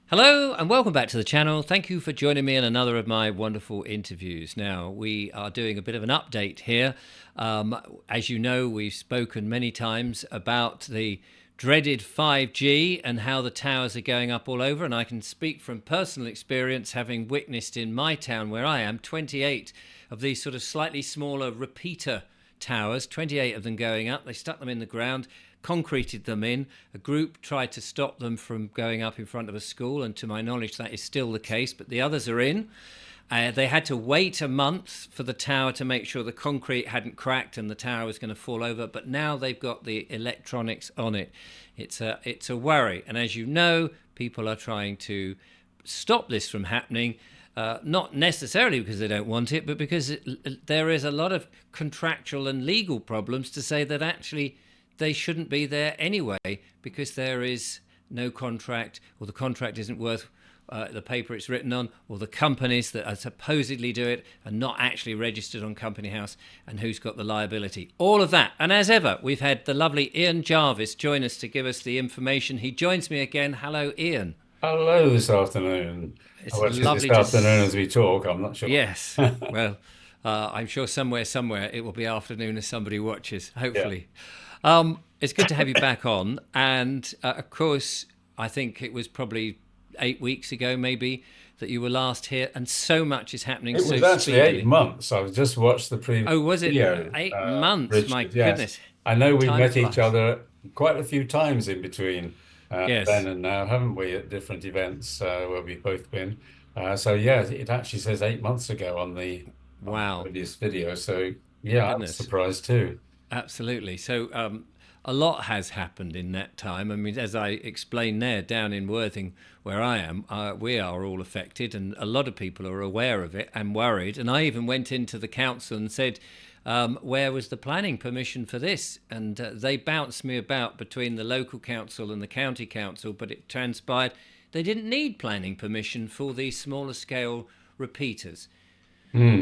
Hello and welcome back to the channel. Thank you for joining me in another of my wonderful interviews. Now, we are doing a bit of an update here. As you know, we've spoken many times about the dreaded 5G and how the towers are going up all over. And I can speak from personal experience, having witnessed in my town where I am 28 of these sort of slightly smaller repeater towers, 28 of them going up. They stuck them in the ground, concreted them in. A group tried to stop them from going up in front of a school, and to my knowledge, that is still the case, but the others are in. They had to wait a month for the tower to make sure the concrete hadn't cracked and the tower was going to fall over, but now they've got the electronics on it. It's a worry, and as you know, people are trying to stop this from happening. Not necessarily because they don't want it, but because there is a lot of contractual and legal problems to say that actually they shouldn't be there anyway, because there is no contract, or the contract isn't worth the paper it's written on, or the companies that are supposedly do it are not actually registered on Company House, and who's got the liability. All of that. And as ever, we've had the lovely Ian Jarvis join us to give us the information. He joins me again. Hello, Ian. Hello this afternoon. It's Oh, actually, this lovely to afternoon as we talk, I'm not sure. Yes. Well, I'm sure somewhere it will be afternoon as somebody watches, Yeah. hopefully. It's good to have you back on. And of course, I think it was probably 8 weeks ago, maybe, that you were last here. And so much is happening It so was actually eight speedily. months. I've just watched the previous Oh, was it video, 8 months? My Richard. Yes. goodness. I know we've Time met each flies. other quite a few times in between then Yes. and now, haven't we, at different events where we've both been. So yeah, it actually says 8 months ago on the Wow. previous video. So yeah, I was Goodness. surprised too. Absolutely. So a lot has happened in that time. I mean, as I explained there, down in Worthing, where I am, we are all affected, and a lot of people are aware of it and worried. And I even went into the council and said, where was the planning permission for this? And they bounced me about between the local council and the county council, but it transpired they didn't need planning permission for these smaller scale repeaters, Hmm.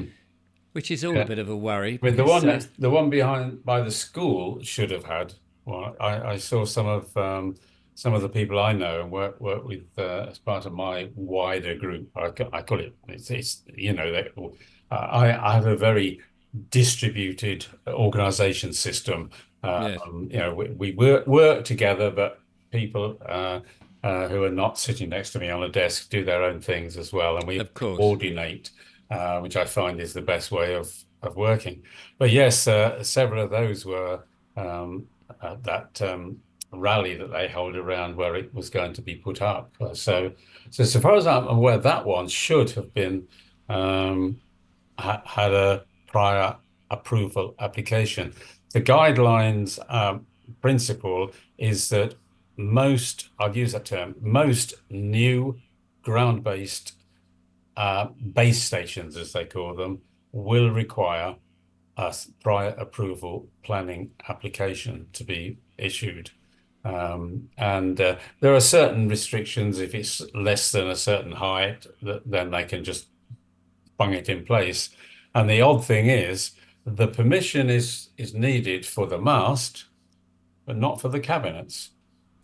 which is all a Yeah. bit of a worry With the because one next, the one behind by the school should have had. Well, I saw some of the people I know and work with as part of my wider group. I call it. It's I have a very distributed organization system. yes, We work together, but people who are not sitting next to me on a desk do their own things as well, and we of course. coordinate, which I find is the best way of working. But yes, several of those were at that rally that they held around where it was going to be put up. So far as I'm aware, that one should have been um, had a prior approval application. The guidelines principle is that I'll use that term, most new ground-based base stations, as they call them, will require a prior approval planning application to be issued. And there are certain restrictions. If it's less than a certain height, then they can just bung it in place. And the odd thing is, the permission is needed for the mast, but not for the cabinets.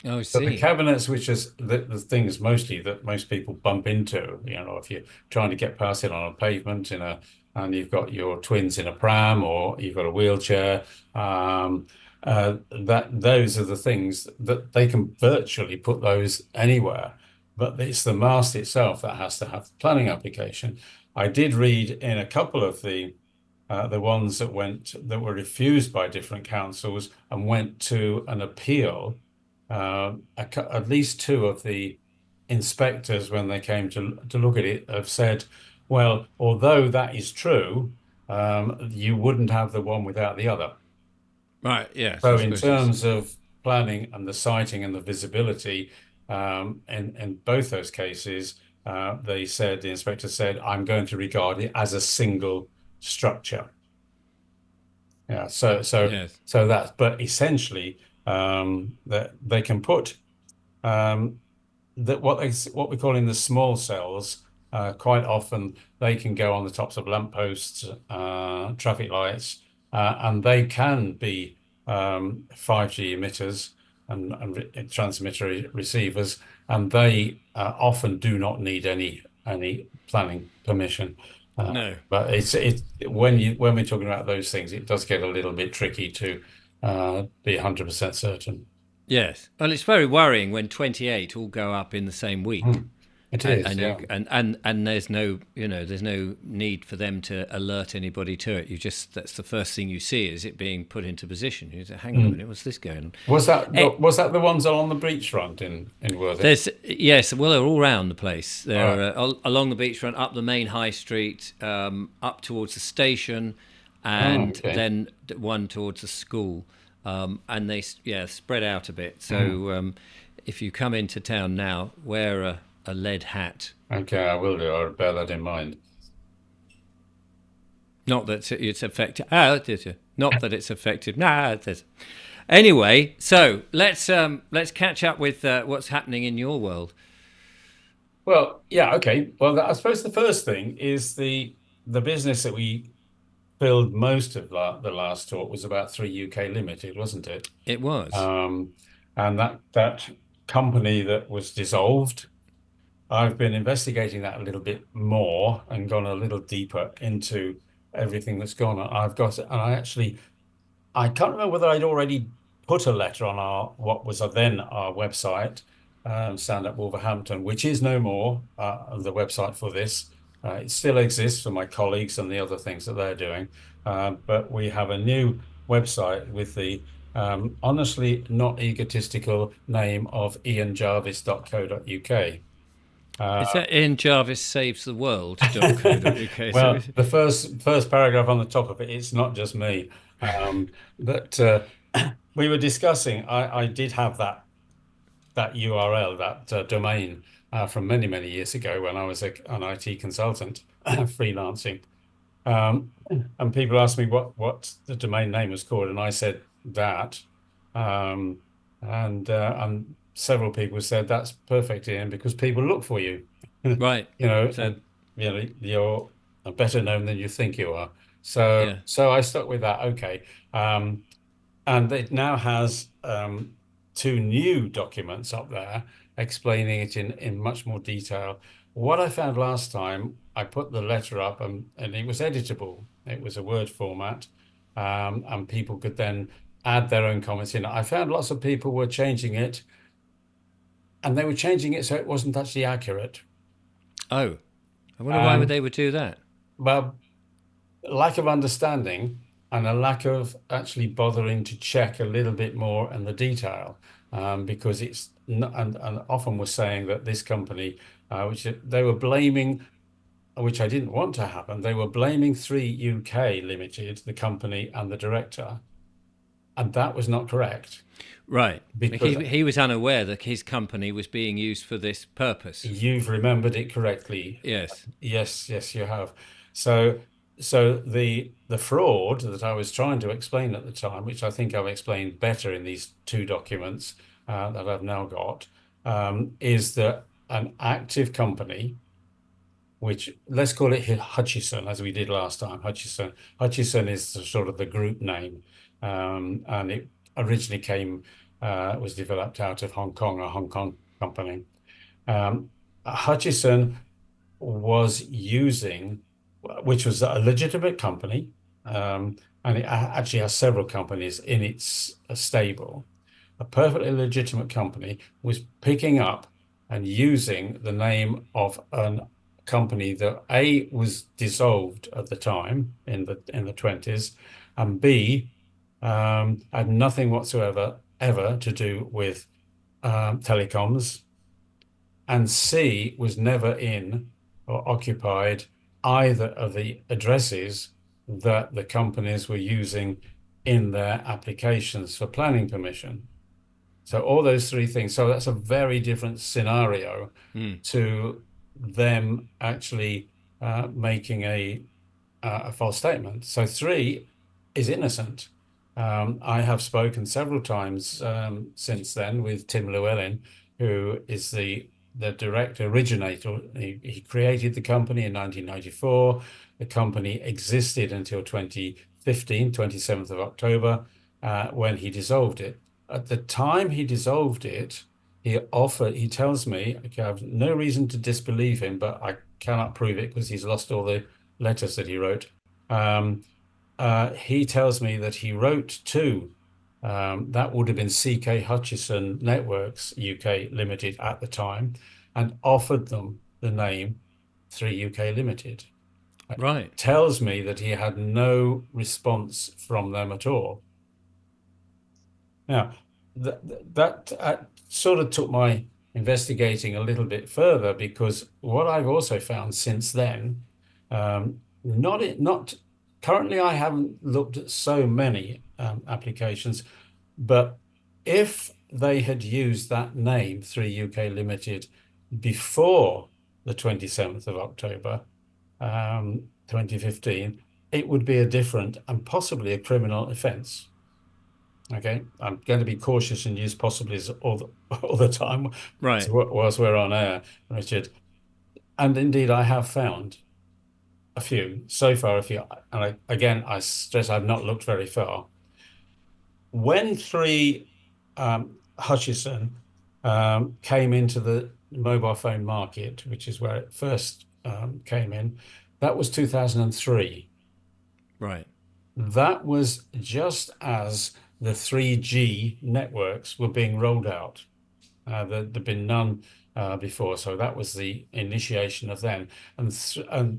Oh, I But the see. cabinets, which is the things mostly that most people bump into, if you're trying to get past it on a pavement and you've got your twins in a pram or you've got a wheelchair, that those are the things that they can virtually put those anywhere. But it's the mast itself that has to have the planning application. I did read in a couple of the ones that were refused by different councils and went to an appeal. At least two of the inspectors, when they came to look at it, have said, well, although that is true, you wouldn't have the one without the other. Right. Yes, I So in suppose it's terms of planning and the siting and the visibility, in both those cases, the inspector said, I'm going to regard it as a single structure. Yeah, yes. but essentially, that they can put um, that what we call in the small cells. Quite often, they can go on the tops of lampposts, traffic lights, and they can be 5G emitters. and transmitter receivers, and they often do not need any planning permission. No. But it's when we're talking about those things, it does get a little bit tricky to be 100% certain. Yes. Well, it's very worrying when 28 all go up in the same week. Mm. It is, And you yeah. and there's no, there's no need for them to alert anybody to it. You just, that's the first thing you see, is it being put into position. You say, hang on a Mm. minute, what's this going on? Was Eh, was that the ones along the beachfront in Worthing? there's, yes, well, they're all around the place. All right. They're along the beachfront, up the main high street, up towards the station, Oh, and okay. then one towards the school. And they, yeah, spread out a bit. Mm. So if you come into town now, wear a lead hat. Okay, I will do. I'll bear that in mind. Not that it's effective. Ah, it is. Not that it's effective. Nah, it is. Anyway, so let's catch up with what's happening in your world. Well, yeah, okay. Well, I suppose the first thing is the business that we filled most of the last talk was about 3 UK Limited, wasn't it? It was Um, and that company that was dissolved, I've been investigating that a little bit more and gone a little deeper into everything that's gone on. And I can't remember whether I'd already put a letter on our what was then our website, Stand Up Wolverhampton, which is no more the website for this. It still exists for my colleagues and the other things that they're doing, but we have a new website with the honestly not egotistical name of ianjarvis.co.uk. Is Uh, that Ian Jarvis saves the world.co.uk? So well, the first paragraph on the top of it, it's not just me. But we were discussing. I did have that URL, that domain from many years ago when I was an IT consultant freelancing. Um, and people asked me what the domain name was called, and I said that. Um, and several people said that's perfect, Ian, because people look for you, right. So and you're better known than you think you are. yeah. So I stuck with that. Okay. And it now has two new documents up there explaining it in much more detail. What I found last time, I put the letter up and it was editable. It was a Word format, and people could then add their own comments in. I found lots of people were changing it, and they were changing it so it wasn't actually accurate. Oh, I wonder why would And they would do that. well, lack of understanding and a lack of actually bothering to check a little bit more in the detail, because it's not, and often was saying that this company, which they were blaming, which I didn't want to happen, they were blaming 3 UK Limited, the company and the director, and that was not correct Right. because He was unaware that his company was being used for this purpose. you've remembered it correctly. Yes. Yes, you have. So, so the fraud that I was trying to explain at the time, which I think I've explained better in these two documents that I've now got, is that an active company, which let's call it Hutchison, as we did last time. Hutchison is sort of the group name, and it originally was developed out of Hong Kong, a Hong Kong company. Hutchison was using, which was a legitimate company, and it actually has several companies in its stable. A perfectly legitimate company was picking up and using the name of a company that A was dissolved at the time in the 20s, and B had nothing whatsoever ever to do with telecoms, and C was never in or occupied either of the addresses that the companies were using in their applications for planning permission. So all those three things. So that's a very different scenario Mm. to them actually making a false statement. So three is innocent. I have spoken several times since then with Tim Llewellyn, who is the direct originator. He created the company in 1994. The company existed until 2015, 27th of October, when he dissolved it. at the time he dissolved it, he tells me, okay, I have no reason to disbelieve him, but I cannot prove it because he's lost all the letters that he wrote. Um, he tells me that he wrote to, that would have been CK Hutchison Networks UK Limited at the time, and offered them the name 3 UK Limited. Right. Tells me that he had no response from them at all. Now, that sort of took my investigating a little bit further, because what I've also found since then, not currently, I haven't looked at so many applications, but if they had used that name, 3 UK Limited, before the 27th of October, 2015, it would be a different and possibly a criminal offence. Okay, I'm going to be cautious and use possibly all the time Right. whilst we're on air, Richard. And indeed, I have found a few so far. A few, and again, I stress I've not looked very far. When three Hutchison came into the mobile phone market, which is where it first came in, that was 2003. Right. That was just as the 3G networks were being rolled out. There'd been none before, so that was the initiation of them. And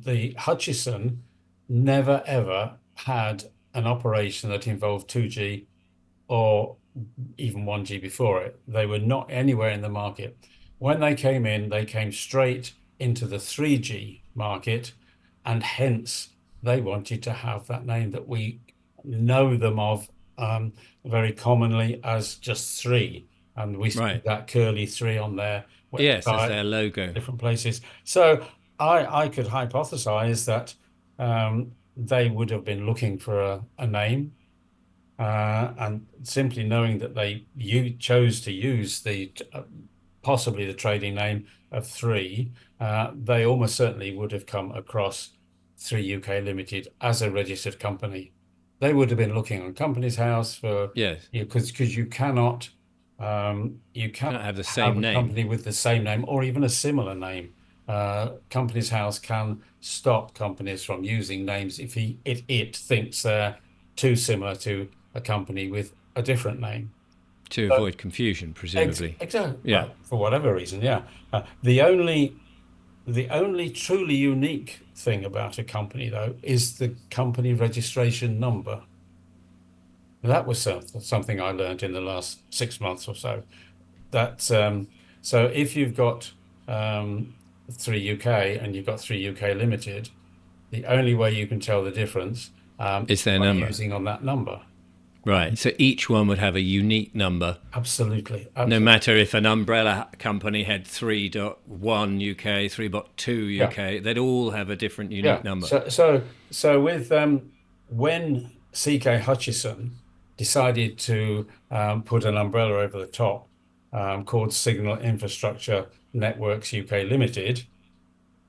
the Hutchison never ever had an operation that involved 2G or even 1G before it. They were not anywhere in the market. When they came in, they came straight into the 3G market, and hence they wanted to have that name that we know them of very commonly as just three. And we see Right. that curly three on their Yes, as website, their logo. different places. So I could hypothesize that they would have been looking for a name, and simply knowing that you chose to use the possibly the trading name of three, they almost certainly would have come across 3 UK Limited as a registered company. They would have been looking on Companies House for, Yes. because you Cannot cannot have the have same a name. company with the same name or even a similar name. Companies House can stop companies from using names if it thinks they're too similar to a company with a different name. To So, avoid confusion, presumably. exactly. Yeah. Well, for whatever reason, yeah. The only truly unique thing about a company, though, is the company registration number. That was something I learned in the last 6 months or so. That so if you've got um, 3 UK and you've got 3 UK Limited, the only way you can tell the difference Is is their by number. using on that number. Right. So each one would have a unique number. Absolutely, No absolutely. matter if an umbrella company had 3.1 UK, 3.2 Yeah. UK, they'd all have a different unique Yeah. number. So with when CK Hutchison decided to put an umbrella over the top, called Signal Infrastructure Networks UK Limited,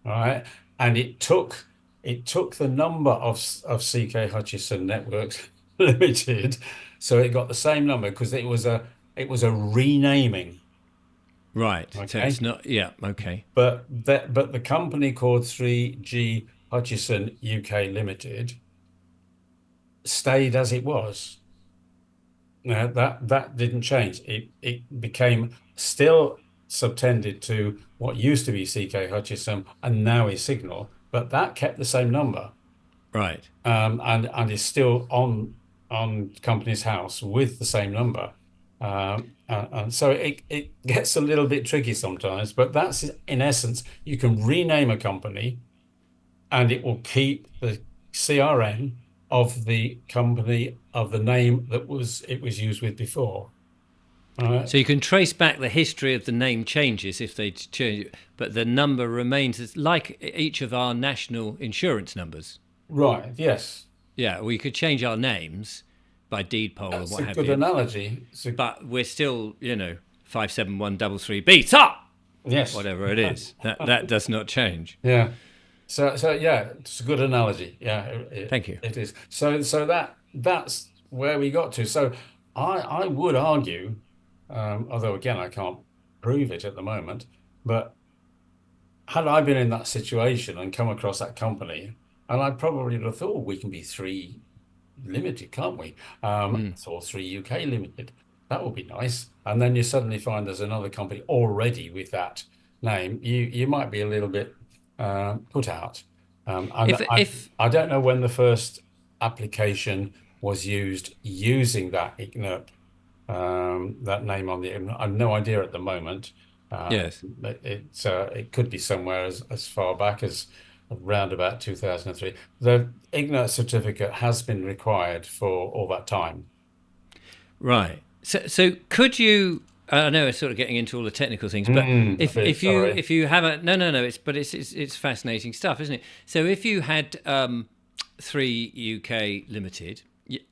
all right, and it took the number of CK Hutchison Networks Limited, so it got the same number because it was a renaming, Right. So okay, it's not, yeah, okay. but the company called 3G Hutchison UK Limited stayed as it was. Now, that didn't change. It became still subtended to what used to be CK Hutchison and now is Signal, but that kept the same number, Right. and is still on Companies House with the same number. And so it gets a little bit tricky sometimes, but that's in essence, you can rename a company and it will keep the CRN of the company of the name that it was used with before. So you can trace back the history of the name changes if they change it, but the number remains as like each of our national insurance numbers. Right, yes. Yeah, we could change our names by deed poll or That's what a have good you, analogy. but we're still, 57133B, top, Yes. whatever it is. That does not change. Yeah. So yeah, it's a good analogy. Yeah, Thank you. it is. So that's where we got to. So I would argue, although again I can't prove it at the moment, but had I been in that situation and come across that company, and I probably would have thought, "Oh, we can be three limited, can't we? Mm. Or three UK limited. That would be nice." And then you suddenly find there's another company already with that name. You might be a little bit put out. And I don't know when the first application was used using that ignat that name on the. I've no idea at the moment. Yes. It could be somewhere as far back as around about 2003. The ignat certificate has been required for all that time. Right. So could you? I know it's sort of getting into all the technical things, but A bit sorry. if you have a no, it's fascinating stuff, isn't it? So if you had three UK limited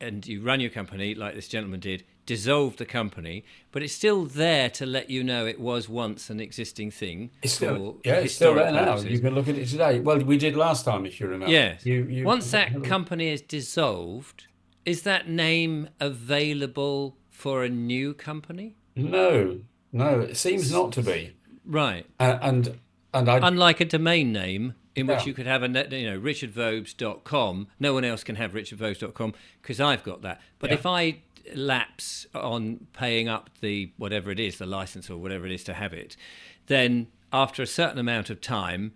and you run your company like this gentleman did, dissolved the company, but it's still there to let you know it was once an existing thing It's still, for yeah, it's still historic there now. You purposes. can look at it today. Well, we did last time, if you remember. Yes. You Once that company is dissolved, is that name available for a new company? no, no, it seems not to be. Right. And and I Unlike a domain name in which yeah you could have richardvobes.com, no one else can have richardvobes.com because I've got that. But yeah if I lapse on paying up the whatever it is, the license or whatever it is to have it, then after a certain amount of time,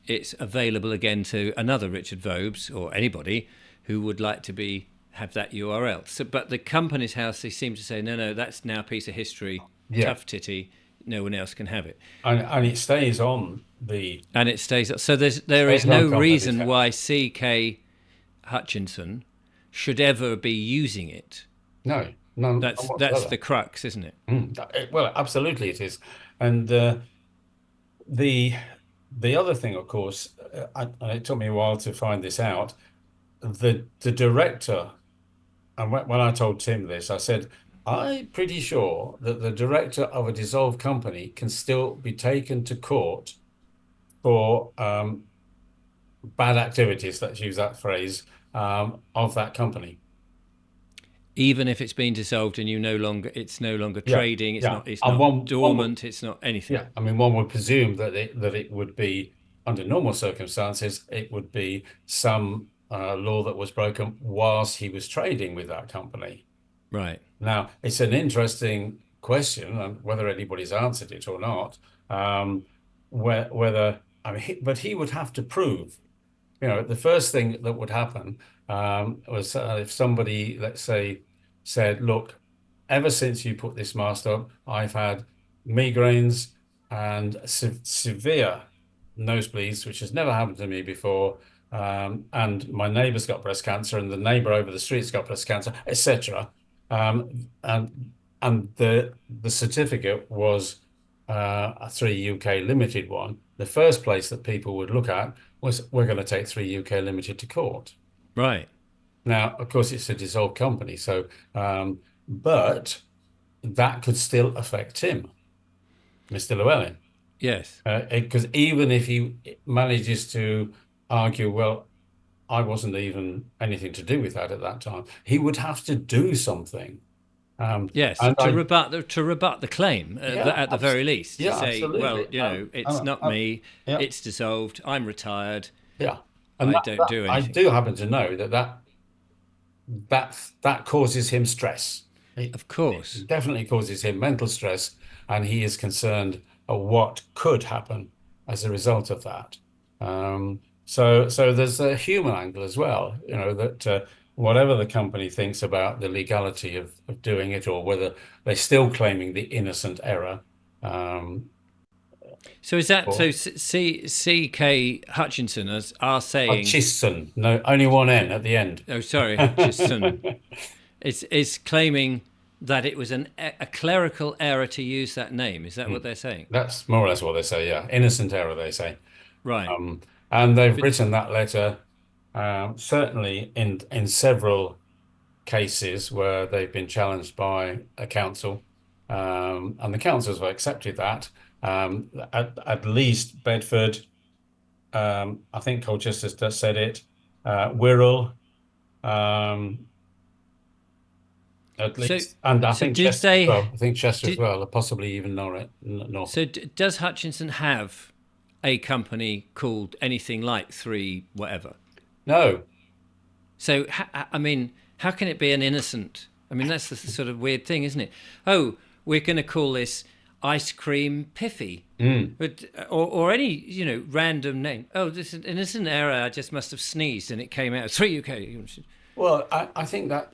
it's available again to another Richard Vobes or anybody who would like to be have that URL. So, but the company's house, they seem to say, no, that's now a piece of history, yeah, tough titty, no one else can have it. and it stays on the And it stays up. So there is stays on no company's reason why house. C.K. Hutchinson should ever be using it. No, none That's whatsoever. the crux, isn't it? Well, absolutely it is. And the the other thing, of course, and it took me a while to find this out. The director, and when I told Tim this, I said, I'm pretty sure that the director of a dissolved company can still be taken to court for bad activities, let's use that phrase, of that company. Even if it's been dissolved and it's no longer Yeah, trading, yeah. it's And not one would, dormant, it's not anything. yeah, I mean, one would presume that it would be, under normal circumstances, it would be some law that was broken whilst he was trading with that company. Right. Now, it's an interesting question, and whether anybody's answered it or not, whether, I mean, but he would have to prove, the first thing that would happen was if somebody, let's say, said, "Look, ever since you put this mast up, I've had migraines and severe nosebleeds, which has never happened to me before. And my neighbour's got breast cancer, and the neighbour over the street's got breast cancer, etc." And the certificate was a 3 UK limited one. The first place that people would look at was, we're going to take 3 UK limited to court. Right. Now, of course, it's a dissolved company, so but that could still affect him, Mr. Llewellyn, Yes. because even if he manages to argue, well, I wasn't even anything to do with that at that time, he would have to do something. Yes, And I, to rebut the claim yeah, at the very least, to yeah, say, well, absolutely. it's not me, Yeah, it's dissolved, I'm retired, yeah, and I don't do I anything. do happen to know that causes him stress. Of It course. definitely causes him mental stress, and he is concerned of what could happen as a result of that. So there's a human angle as well, that whatever the company thinks about the legality of doing it, or whether they're still claiming the innocent error, um, So is that or so? C.K. Hutchinson are saying, Hutchison, no, only one N at the end. oh, sorry, Hutchison is claiming that it was a clerical error to use that name. Is that what they're saying? That's more or less what they say, yeah. Innocent error, they say. Right. Um, and they've But written that letter, certainly in several cases where they've been challenged by a council, and the councils have accepted that. At least Bedford, I think Colchester's just said it, Wirral, um, at So, least. And I so think did Chester as they? well. I think Chester as Did well, or possibly even Norfolk. so? Does Hutchinson have a company called anything like Three Whatever? No. So, I mean, how can it be an innocent? I mean, that's the sort of weird thing, isn't it? Oh, we're going to call this ice cream piffy, Mm. but or any random name. Oh, this is an innocent error. I just must have sneezed and it came out Three UK. Well, I think that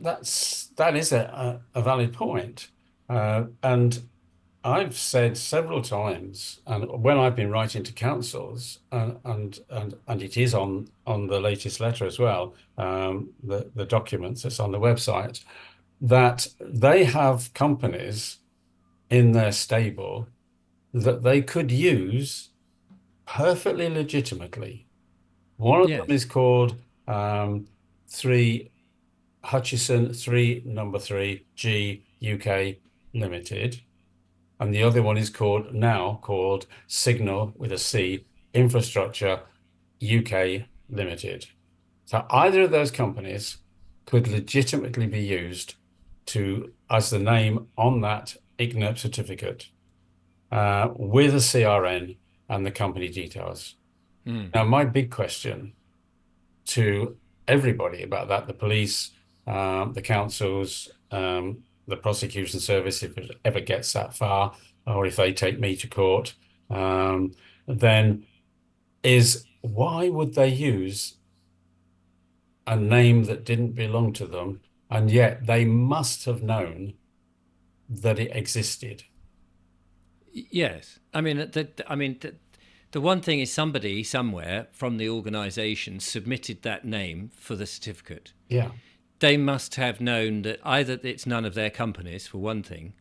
is a valid point. And I've said several times, and when I've been writing to councils, and it is on the latest letter as well, the documents that's on the website, that they have companies in their stable that they could use perfectly legitimately. One of them Yes. is called Three Hutchison Three Number Three G UK Limited, and the other one is called Signal with a C Infrastructure UK Limited. So either of those companies could legitimately be used to as the name on that IGNIP certificate with a CRN and the company details. Mm. Now, my big question to everybody about that, the police, the councils, the prosecution service, if it ever gets that far, or if they take me to court, um, then is why would they use a name that didn't belong to them, and yet they must have known that it existed. Yes. The one thing is somebody somewhere from the organisation submitted that name for the certificate. Yeah. They must have known that either it's none of their companies, for one thing,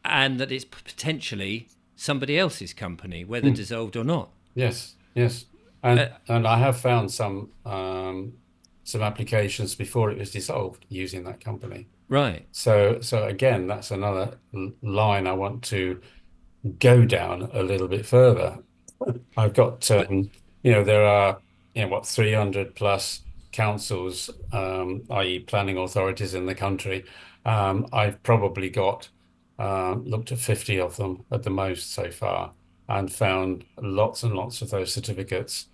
and that it's potentially somebody else's company, whether Mm. dissolved or not. Yes, yes. Uh, And I have found some applications before it was dissolved using that company. right. So again, that's another line I want to go down a little bit further. I've got But there are what 300 plus councils, i.e. planning authorities in the country. I've probably got looked at 50 of them at the most so far and found lots and lots of those certificates.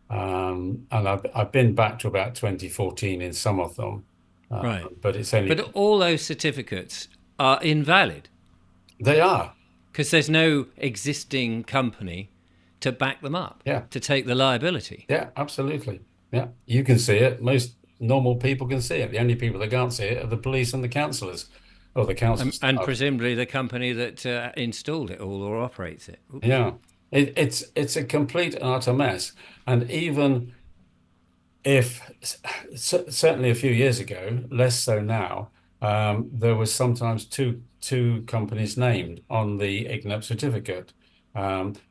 And I've been back to about 2014 in some of them, right. but it's only But all those certificates are invalid they are. because there's no existing company to back them up, Yeah, to take the liability. yeah, absolutely. Yeah, you can see it. Most normal people can see it. The only people that can't see it are the police and the councillors or the council And staff. presumably the company that installed it all or operates it. Oops. Yeah, it's a complete and utter mess. And even if certainly a few years ago, less so now, there was sometimes two companies named on the IGNIP certificate.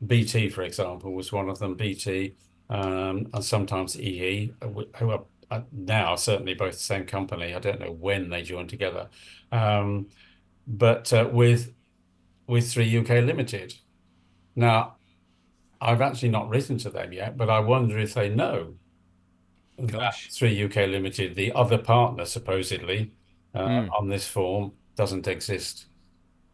BT, for example, was one of them. BT, and sometimes EE, who are now certainly both the same company. I don't know when they joined together, um, but with Three UK Limited. Now, I've actually not written to them yet, but I wonder if they know that Gosh. Three UK Limited, the other partner supposedly Mm. on this form, doesn't exist.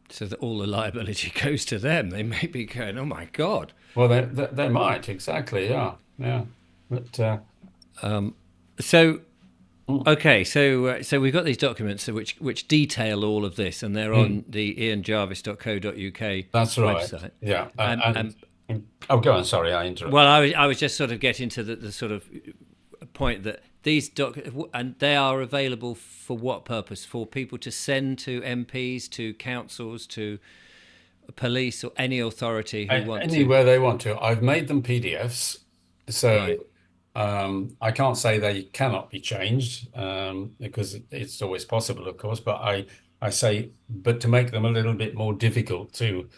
So that all the liability goes to them. They may be going, oh my God. Well, they might exactly, yeah, yeah. But So mm, okay, so we've got these documents which detail all of this, and they're mm, on the ianjarvis.co.uk that's right, website. yeah. And Oh, go on. Sorry, I well, interrupted. I was just sort of getting to the sort of point that these and they are available for what purpose? For people to send to MPs, to councils, to police, or any authority who want to. Anywhere they want to. I've made them PDFs, so Right, I can't say they cannot be changed because it's always possible, of course. But I say, but to make them a little bit more difficult to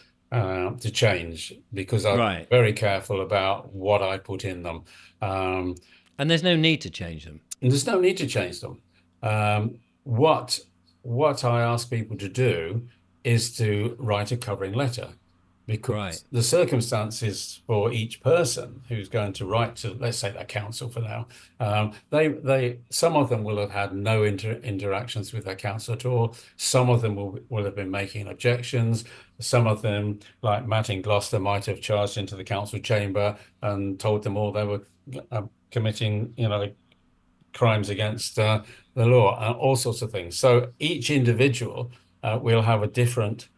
change because I'm right, very careful about what I put in them. Um, and there's no need to change them. and there's no need to change them. Um, what what I ask people to do is to write a covering letter. Right. because the circumstances for each person who's going to write to, let's say, their council for now, some of them will have had no interactions with their council at all. Some of them will have been making objections. Some of them, like Matt in Gloucester, might have charged into the council chamber and told them all they were committing, crimes against the law, all sorts of things. So each individual will have a different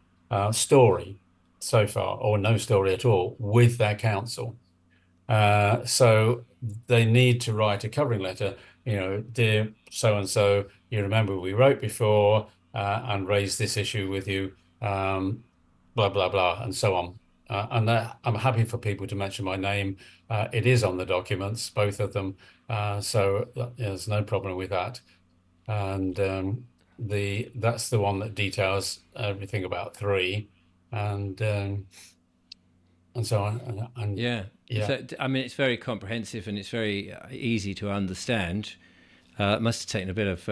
story so far, or no story at all, with their counsel. So they need to write a covering letter, dear so and so, you remember we wrote before and raised this issue with you, blah, blah, blah, and so on. And I'm happy for people to mention my name. It is on the documents, both of them. So there's no problem with that. And that's the one that details everything about three, and so on. And Yeah. yeah. So, I mean, it's very comprehensive and it's very easy to understand. It must have taken a bit of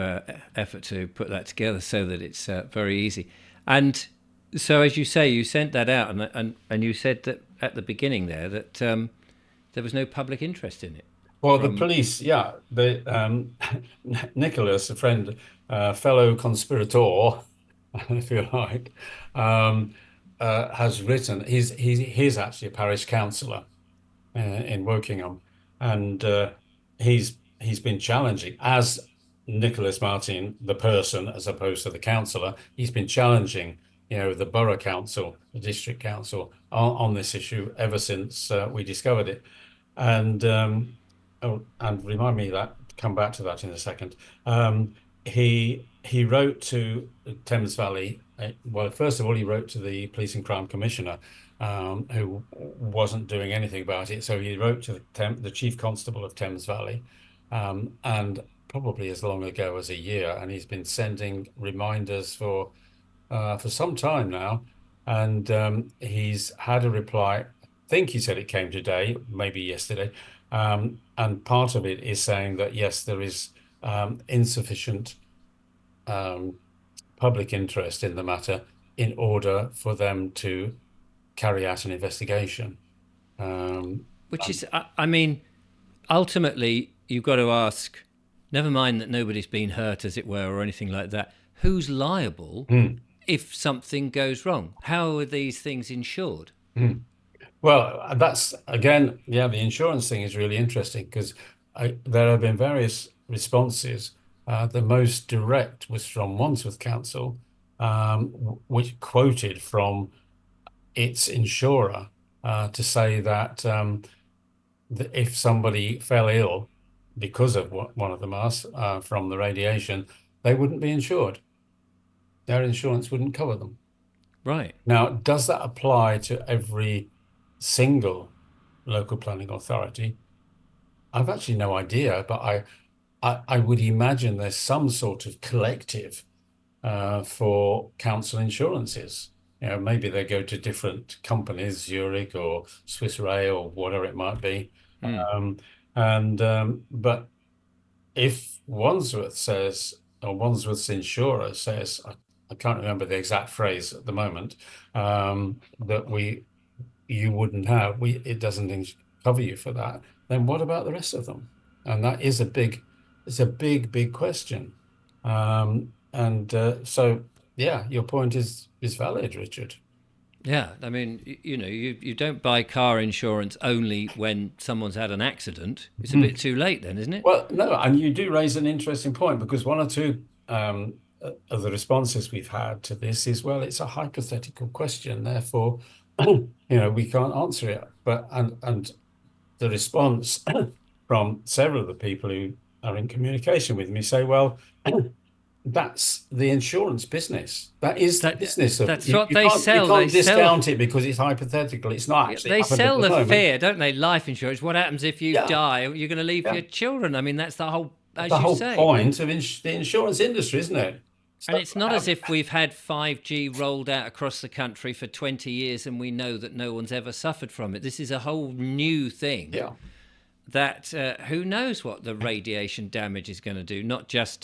effort to put that together so that it's very easy. And so, as you say, you sent that out, and you said that at the beginning there that there was no public interest in it Well, the from. police, yeah, the Nicholas, a friend, fellow conspirator, if you like, um, has written. He's actually a parish councillor in Wokingham, and he's been challenging as Nicholas Martin, the person, as opposed to the councillor. He's been challenging, the borough council, the district council, on this issue ever since we discovered it. And and remind me that come back to that in a second. He wrote to Thames Valley. Well, first of all, he wrote to the Police and Crime Commissioner, who wasn't doing anything about it. So he wrote to the Chief Constable of Thames Valley, and probably as long ago as a year. And he's been sending reminders for some time now, and he's had a reply. I think he said it came today, maybe yesterday, and part of it is saying that yes, there is insufficient um, public interest in the matter in order for them to carry out an investigation. Um, Which and, is, I mean, ultimately, you've got to ask, never mind that nobody's been hurt, as it were, or anything like that, who's liable mm, if something goes wrong? How are these things insured? mm. Well, that's again, yeah, the insurance thing is really interesting because there have been various responses. The most direct was from Wandsworth Council, which quoted from its insurer to say that if somebody fell ill because of one of the masts from the radiation, they wouldn't be insured. Their insurance wouldn't cover them. Right. Now, does that apply to every single local planning authority? I've actually no idea, but I would imagine there's some sort of collective for council insurances. Maybe they go to different companies, Zurich or Swiss Re or whatever it might be. Mm. Um, and but if Wandsworth says, or Wandsworth's insurer says, I can't remember the exact phrase at the moment, that you wouldn't have, it doesn't cover you for that, then what about the rest of them? And that is it's a big question. And so, yeah, your point is valid, Richard. Yeah, I mean, you don't buy car insurance only when someone's had an accident. It's a bit Mhm. too late then, isn't it? Well, no, and you do raise an interesting point because one or two of the responses we've had to this is, well, it's a hypothetical question, therefore, we can't answer it. But and the response from several of the people who are in communication with me say, well, that's the insurance business. That is the business of That's what you they can't you sell. They can't sell discount it because it's hypothetical. It's not yeah, actually they happened at sell the the moment. fear, don't they? Life insurance. What happens if you Yeah, die? You're going to leave yeah. your children. I mean, that's the whole, The as you whole say. point of the insurance industry, isn't it? And So it's not as if we've had 5G rolled out across the country for 20 years and we know that no one's ever suffered from it. This is a whole new thing yeah. that who knows what the radiation damage is going to do, not just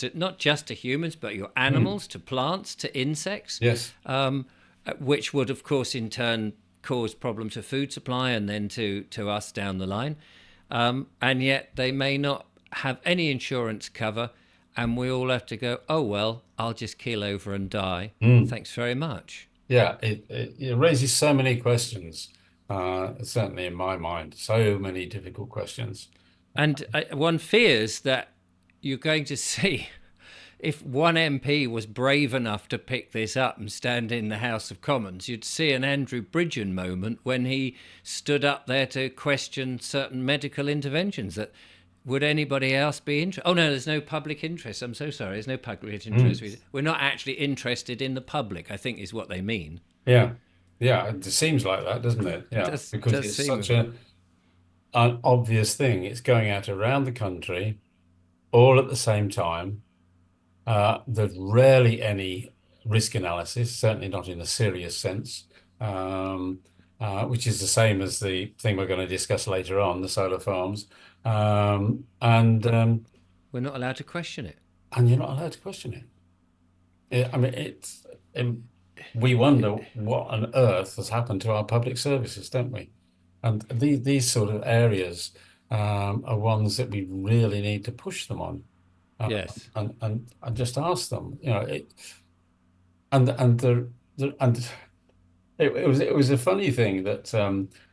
to humans, but your Hmm. animals, to plants, to insects, Yes. which would, of course, in turn cause problem to food supply and then to us down the line. And yet they may not have any insurance cover, and we all have to go, oh, well, I'll just keel over and die. Mm. Thanks very much. Yeah, it raises so many questions, certainly in my mind, so many difficult questions. And one fears that you're going to see if one MP was brave enough to pick this up and stand in the House of Commons, you'd see an Andrew Bridgen moment when he stood up there to question certain medical interventions. That would anybody else be interested? Oh no, there's no public interest. I'm so sorry. There's no public interest. Mm. We're not actually interested in the public, I think is what they mean. Yeah, yeah, it seems like that, doesn't it? It Yeah, because does it's seem a such bit. an obvious thing. It's going out around the country all at the same time. There's rarely any risk analysis, certainly not in a serious sense, um, which is the same as the thing we're going to discuss later on, the solar farms. And But we're not allowed to question it. and you're not allowed to question it. I mean, um, we wonder what on earth has happened to our public services, don't we? And these sort of areas are ones that we really need to push them on, uh, Yes. and just ask them, and the and it was a funny thing that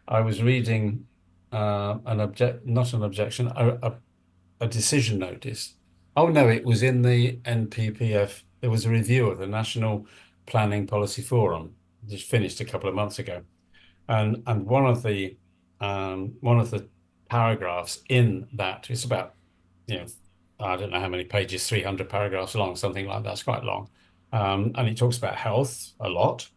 I was reading an object not an objection a decision notice. Oh no, it was in the NPPF. There was a review of the National Planning Policy Forum, just finished a couple of months ago, and one of the paragraphs in that, it's about, you know, I don't know how many pages, 300 paragraphs long, something like that. It's quite long. And it talks about health a lot,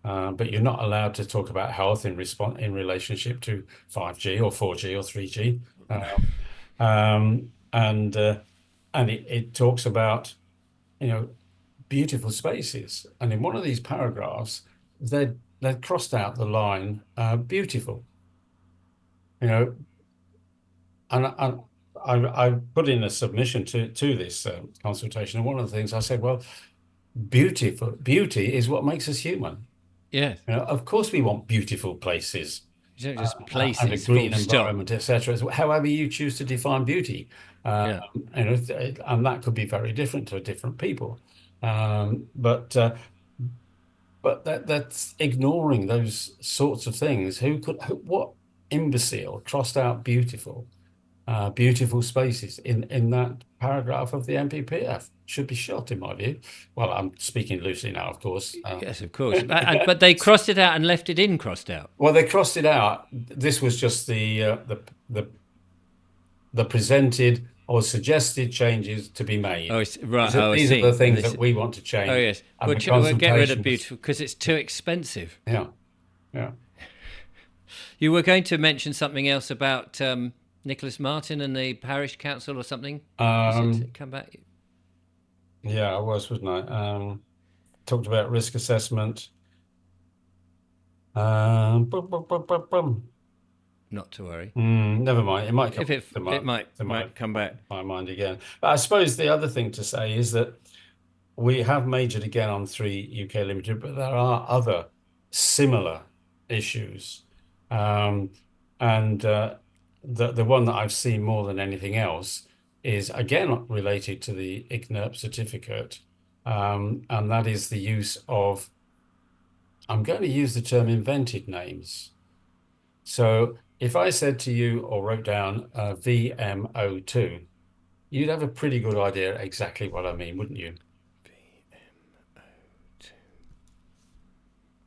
but you're not allowed to talk about health in relationship to 5G or 4G or 3G. And it talks about, you know, beautiful spaces. And in one of these paragraphs, they crossed out the line beautiful, you know, and I put in a submission to this consultation. And one of the things I said, well, beauty is what makes us human. Yes. You know, of course, we want beautiful places You don't just and a places, full green stop. environment, etc. However you choose to define beauty, um, Yeah. and that could be very different to different people. But that's ignoring those sorts of things. What imbecile crossed out beautiful spaces in that paragraph of the NPPF? Should be shot, in my view. Well, I'm speaking loosely now, of course. Yes, of course. But they crossed it out and left it in crossed out. Well, they crossed it out. This was just the presented or suggested changes to be made. Oh, right. Oh, I These are the see. And things this. that we want to Oh, change. yes. And the We'll get rid of consultation was, beautiful because it's too expensive. yeah, yeah. You were going to mention something else about Nicholas Martin and the parish council or something. You said Um, come back. yeah, I was, wasn't I? Talked about risk assessment. Bum, bum, bum, bum. Not to worry. Never mind. It might come If it to it might come back. my mind again. But I suppose the other thing to say is that we have majored again on 3 UK Limited, but there are other similar issues. Um, and the one that I've seen more than anything else is again related to the IGNIRP certificate, and that is the use of, I'm going to use the term invented names. So if I said to you or wrote down VMO2, you'd have a pretty good idea exactly what I mean, wouldn't you?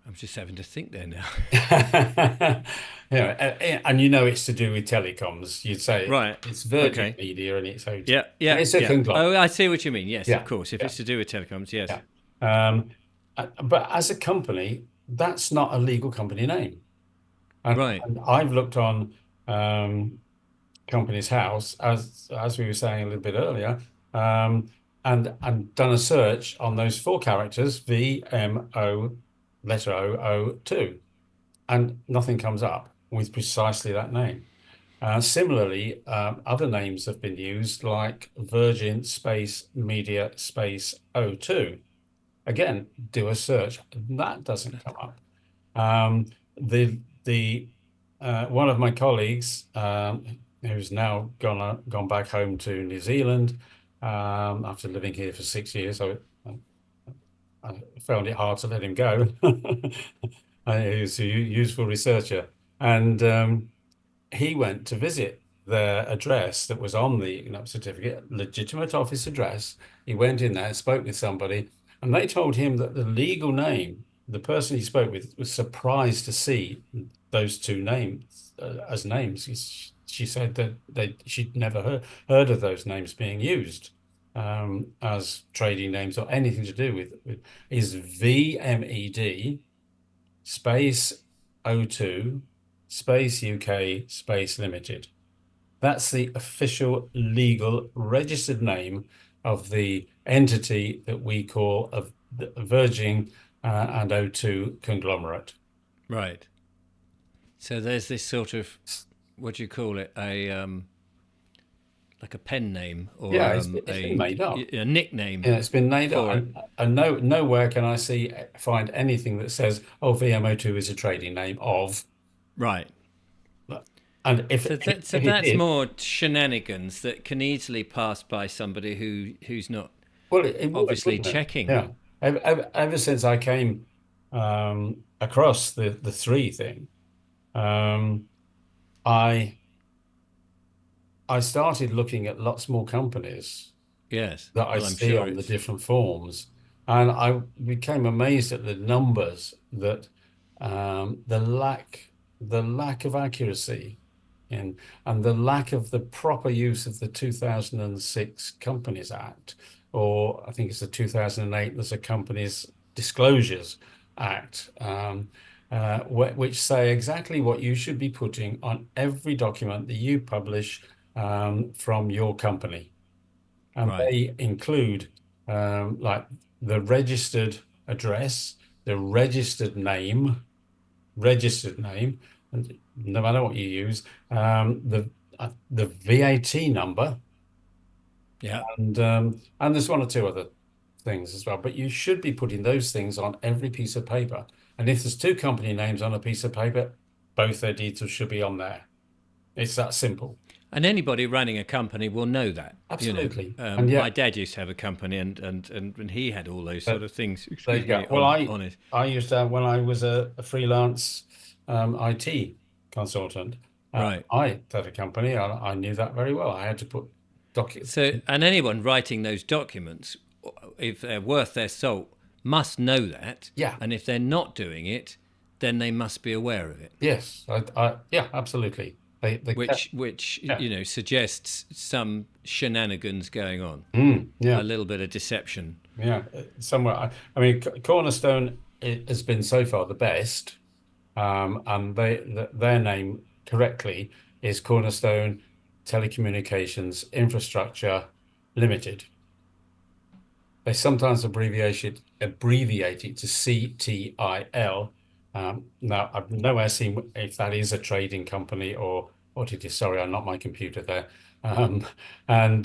I'm just having to think there now. And you know it's to do with telecoms. You'd say Right. it's Virgin Okay. Media and it's O2. Yeah. And Yeah. it's a Yeah. conglomerate. Oh, I see what you mean. Yes, of Yeah, course. If yeah, it's to do with telecoms, yes. yeah. Um, but as a company, that's not a legal company name. Right. And I've looked on Companies House, as we were saying a little bit earlier, and done a search on those four characters, VMO, letter O02, and nothing comes up with precisely that name. Similarly, other names have been used like Virgin Space Media Space O2. Again, do a search. That doesn't come up. the one of my colleagues, who's now gone back home to New Zealand, after living here for 6 years, so I found it hard to let him go. He's a useful researcher, and he went to visit their address that was on the certificate, legitimate office address. He went in there, spoke with somebody, and they told him that the legal name, the person he spoke with, was surprised to see those two names as names. She said that she'd never heard of those names being used as trading names or anything to do with is VMED space O2 space UK space limited. That's the official legal registered name of the entity that we call a Virgin and O2 conglomerate. Right. So there's this sort of, what do you call it? Like a pen name or Yeah, it's been made up. a nickname Yeah, it's been made up, for it. and nowhere can I find anything that says, "Oh, VMO2 is a trading name of." Right. And So if it that's did, more shenanigans that can easily pass by somebody who's not well, it would, obviously wouldn't it? checking. Yeah. Ever since I came across the three thing, um, I I started looking at lots more companies Yes. that I Well, I'm see sure on the it's different forms. And I became amazed at the numbers that the lack of accuracy in and the lack of the proper use of the 2006 Companies Act, or I think it's the 2008, there's a Companies Disclosures Act, which say exactly what you should be putting on every document that you publish from your company. And right. they include like the registered address, the registered name, and no matter what you use, the VAT number, Yeah. and there's one or two other things as well. But you should be putting those things on every piece of paper. And if there's two company names on a piece of paper, both their details should be on there. It's that simple. And anybody running a company will know that. Absolutely. And My yet, dad used to have a company, and he had all those uh, sort of things. there Excuse you go. me, Well, on it. I used to when I was a freelance IT consultant. Right. I had a company. I knew that very well. I had to put docu. So, and anyone writing those documents, if they're worth their salt, must know that. Yeah. And if they're not doing it, then they must be aware of it. Yes. Yeah. Absolutely. They Which yeah. suggests some shenanigans going on, a Yeah. little bit of deception. Yeah. Somewhere. I mean, Cornerstone has been so far the best, and their name correctly is Cornerstone Telecommunications Infrastructure Limited. They sometimes abbreviate it to CTIL. Now, I've nowhere seen if that is a trading company or what it is. Sorry, I'm not my computer there. Um, and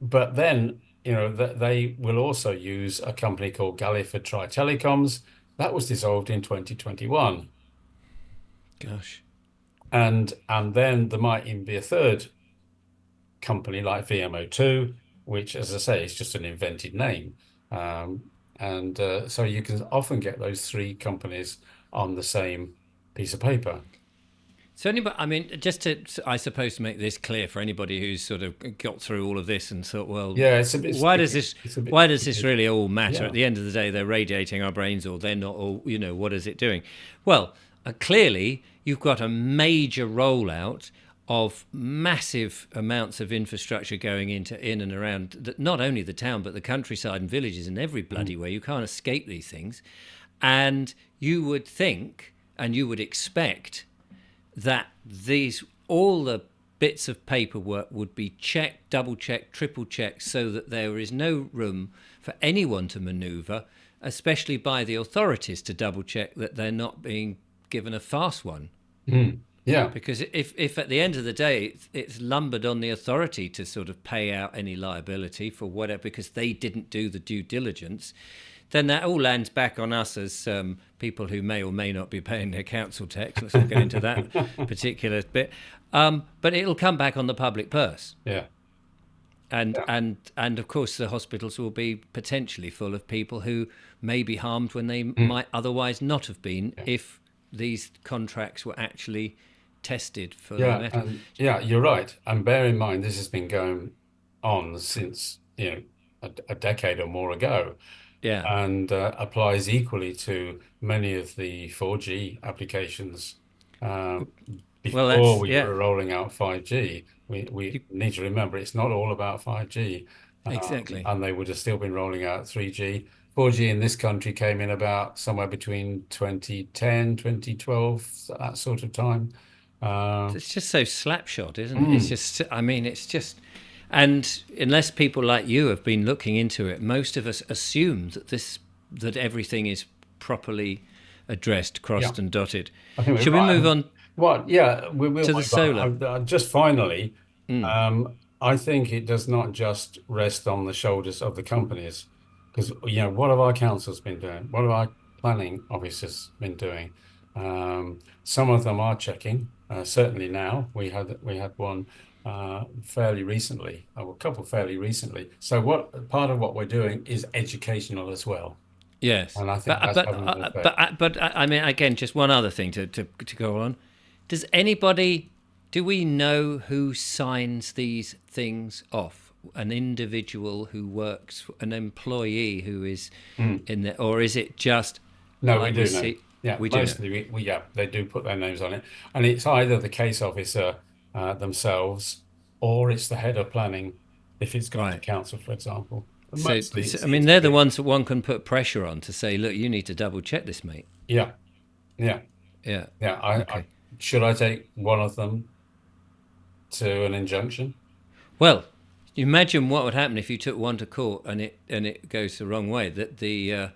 But then, they will also use a company called Galliford Try Telecoms. That was dissolved in 2021. Gosh. And then there might even be a third company like VMO2, which, as I say, is just an invented name. And so you can often get those three companies on the same piece of paper. So anybody, I mean, just to, I suppose, to make this clear for anybody who's sort of got through all of this and thought, well, Yeah, it's a bit sticky. It's a bit why does this sticky. really all matter? At Yeah. the end of the day, they're radiating our brains, or they're not, or what is it doing? Well, clearly, you've got a major rollout of massive amounts of infrastructure going in and around not only the town but the countryside and villages and every bloody way. You can't escape these things, and you would think and you would expect that these all the bits of paperwork would be checked, double checked, triple checked, so that there is no room for anyone to manoeuvre, especially by the authorities to double check that they're not being given a fast one. Yeah. Because if at the end of the day it's lumbered on the authority to sort of pay out any liability for whatever because they didn't do the due diligence, then that all lands back on us as people who may or may not be paying their council tax. Let's not get into that particular bit. But it'll come back on the public purse. Yeah. And, Yeah. and of course, the hospitals will be potentially full of people who may be harmed when they Mm. might otherwise not have been Yeah. if these contracts were actually tested for the Yeah, metal. and yeah, you're right. And bear in mind, this has been going on since, a decade or more ago, Yeah. and applies equally to many of the 4G applications. Um, Well, Before that's, we yeah, were rolling out 5G, we you, need to remember it's not all about 5G, exactly. and they would have still been rolling out 3G. 4G in this country came in about somewhere between 2010, 2012, that sort of time. Um, It's just so slapshot, isn't it? It's mm, just, I mean, it's just, and unless people like you have been looking into it, most of us assume that everything is properly addressed, yeah, crossed, and dotted. I think we're Should we move right. on What? Yeah, we will to the move on. solar? Just finally, Mm, I think it does not just rest on the shoulders of the companies, because what have our councils been doing? What have our planning officers been doing? Some of them are checking. Certainly now we had one fairly recently, or a couple fairly recently. So what part of what we're doing is educational as well, yes, and I think that's having an effect. I mean, again, just one other thing to go on. Does anybody, do we know who signs these things off? An individual who works, an employee who is Mm. in there, or is it just No, we like we do know. see? Yeah, We do know. mostly yeah, they do put their names on it, and it's either the case officer themselves, or it's the head of planning if it's gone to Right. council, for example. But So, mostly I it's mean, it's they're the the ones that one can put pressure on to say, look, you need to double check this, mate. yeah, yeah, Yeah. yeah. I Okay. should I take one of them to an injunction? Well, you imagine what would happen if you took one to court and it goes the wrong way. That the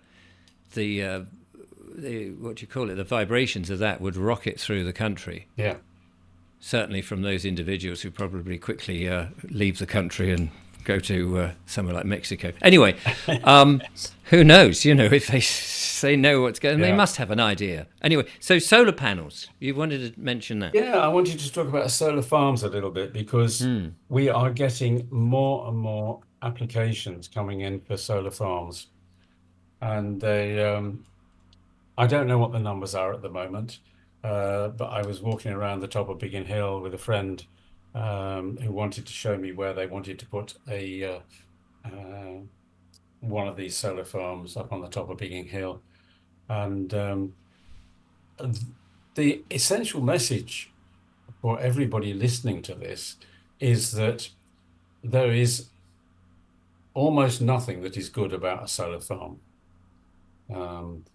what do you call it? The vibrations of that would rocket through the country. Yeah, Certainly from those individuals who probably quickly leave the country and go to somewhere like Mexico. Anyway, yes, who knows? If they know what's going, they yeah. must have an idea. Anyway, so solar panels. You wanted to mention that. Yeah, I wanted to talk about solar farms a little bit because Hmm. we are getting more and more applications coming in for solar farms. And I don't know what the numbers are at the moment, but I was walking around the top of Biggin Hill with a friend who wanted to show me where they wanted to put uh, one of these solar farms up on the top of Biggin Hill. And the essential message for everybody listening to this is that there is almost nothing that is good about a solar farm. Um,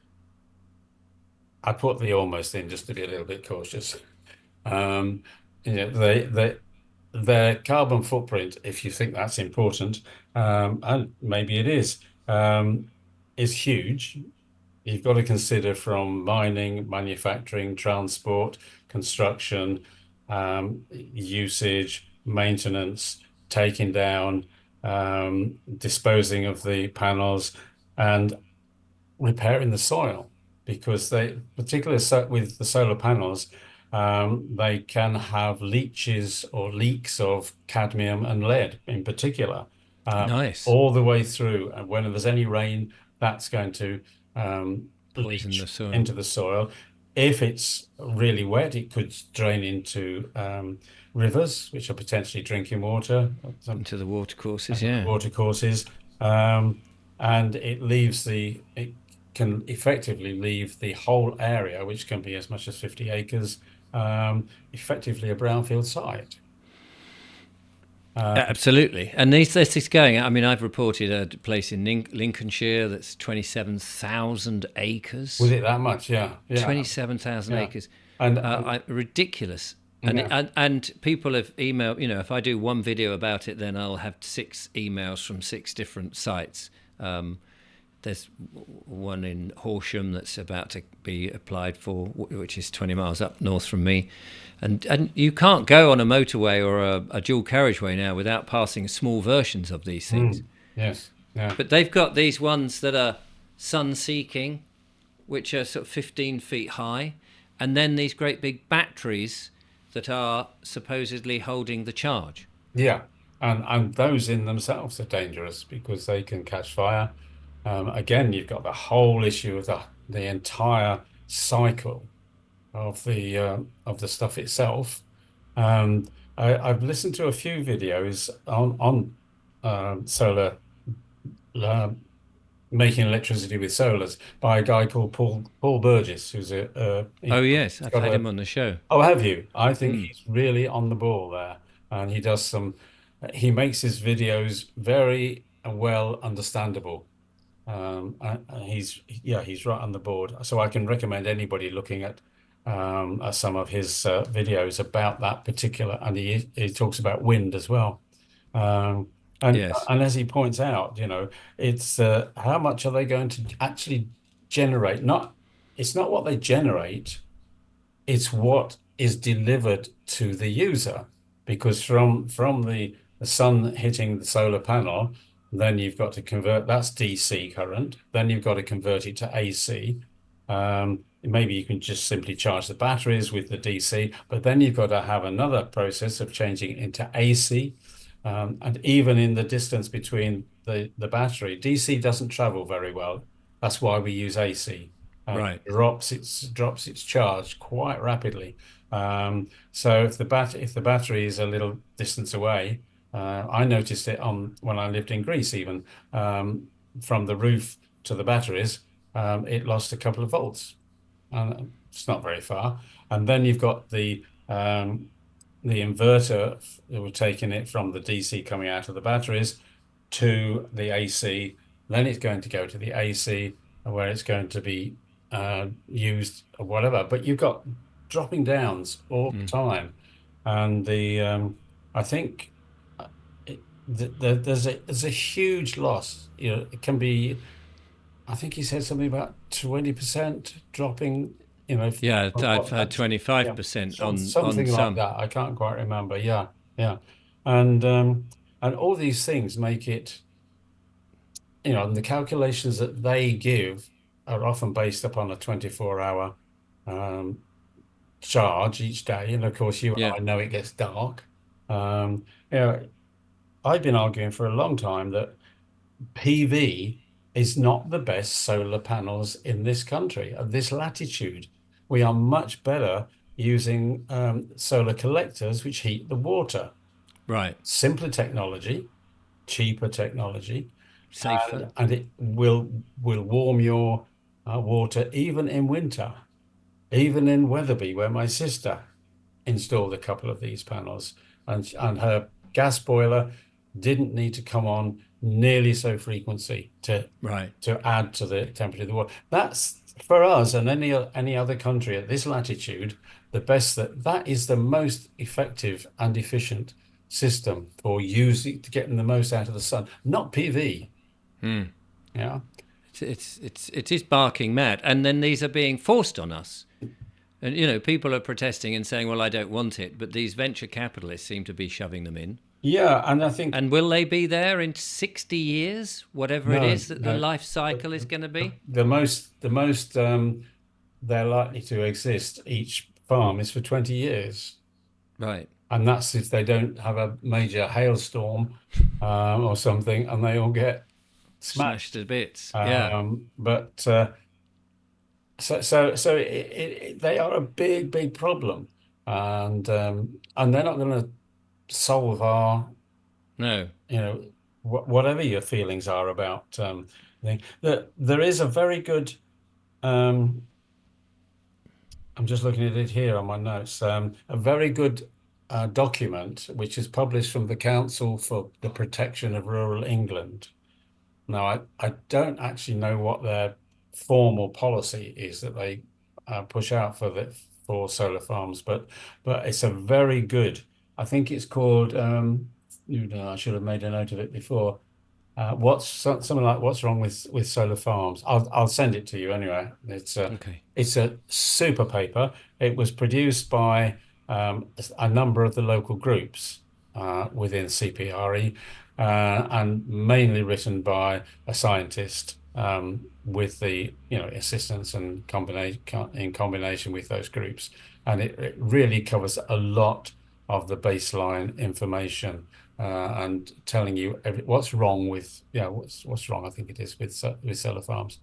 I put the almost in just to be a little bit cautious. Um, they their carbon footprint, if you think that's important, and maybe it is huge. You've got to consider from mining, manufacturing, transport, construction, usage, maintenance, taking down, disposing of the panels, and repairing the soil because they, particularly with the solar panels, they can have leaches or leaks of cadmium and lead in particular, uh, Nice. all the way through. And when there's any rain, that's going to Poison the leach soil into the soil. If it's really wet, it could drain into rivers, which are potentially drinking water. Some into the water courses. into the Yeah. water courses, um, and it can effectively leave the whole area, which can be as much as 50 acres, effectively a brownfield site. Uh, Absolutely, and this is going. I mean, I've reported a place in Lincolnshire that's 27,000 was acres. it that much? Yeah, yeah, 27,000 yeah, acres, and ridiculous. And, yeah, and people have emailed. If I do one video about it, then I'll have 6 emails from 6 different sites. There's one in Horsham that's about to be applied for, which is 20 miles up north from me. And you can't go on a motorway or a dual carriageway now without passing small versions of these things. yes, yeah, But they've got these ones that are sun seeking, which are sort of 15 feet high, and then these great big batteries that are supposedly holding the charge. Yeah, and those in themselves are dangerous because they can catch fire. Again, you've got the whole issue of the entire cycle of the stuff itself. Um, I've listened to a few videos on solar uh, making electricity with solars by a guy called Paul Burgess, who's Oh, yes, he's I've got had a him on the show. oh, have you? I think he's really on the ball there, and he does some. He makes his videos very well understandable. And he's right on the board. So I can recommend anybody looking at some of his videos about that particular, and he talks about wind as well. Um, and Yes, and as he points out, it's how much are they going to actually generate? It's not what they generate, it's what is delivered to the user. Because from the sun hitting the solar panel, then you've got to convert, that's DC current, then you've got to convert it to AC. Maybe you can just simply charge the batteries with the DC, but then you've got to have another process of changing it into AC. And even in the distance between the battery, DC doesn't travel very well. That's why we use AC. right. Drops its charge quite rapidly. So if the battery is a little distance away, I noticed it on when I lived in Greece even, from the roof to the batteries, it lost a couple of volts, and it's not very far. And then you've got the inverter that we're taking it from the DC coming out of the batteries to the AC. Then it's going to go to the AC where it's going to be used or whatever. But you've got dropping downs all the time, and I think there's a huge loss. It can be. I think he said something about 20% dropping. Yeah, From I've what heard that, yeah, 25% on something like some. that. I can't quite remember. Yeah, yeah, and all these things make it. And the calculations that they give are often based upon a 24-hour um, charge each day. And of course, you and Yeah, I know it gets dark. Um, you know, I've been arguing for a long time that PV is not the best solar panels in this country at this latitude. We are much better using solar collectors, which heat the water. right. Simpler technology, cheaper technology, Safer. and it will warm your water even in winter, even in Wetherby, where my sister installed a couple of these panels, and her gas boiler didn't need to come on nearly so frequency Right. to add to the temperature of the water. That's for us and any other country at this latitude, the best that is the most effective and efficient system for using to getting the most out of the sun, not PV. Yeah. It is barking mad, and then these are being forced on us. And people are protesting and saying, "Well, I don't want it," but these venture capitalists seem to be shoving them in. Yeah, and I think And will they be there in 60 years, whatever it no, is that the no. life The, cycle is going to be? the most they're likely to exist each farm is for 20 years. Right. And that's if they don't have a major hailstorm or something and they all get Smashed smashed. to bits. Yeah. But they are a big, big problem, and they're not going to solve our, No. whatever your feelings are about thing. There is a very good. Um, I'm just looking at it here on my notes. A very good document which is published from the Council for the Protection of Rural England. Now, I don't actually know what their formal policy is that they push out for solar farms, but it's a very good. I think it's called. I should have made a note of it before. Something like what's wrong with solar farms? I'll send it to you anyway. Okay. It's a super paper. It was produced by a number of the local groups within CPRE, and mainly written by a scientist. with the assistance and combination in combination with those groups, and it really covers a lot of the baseline information and telling you what's wrong with what's wrong. I think it is with solar farms,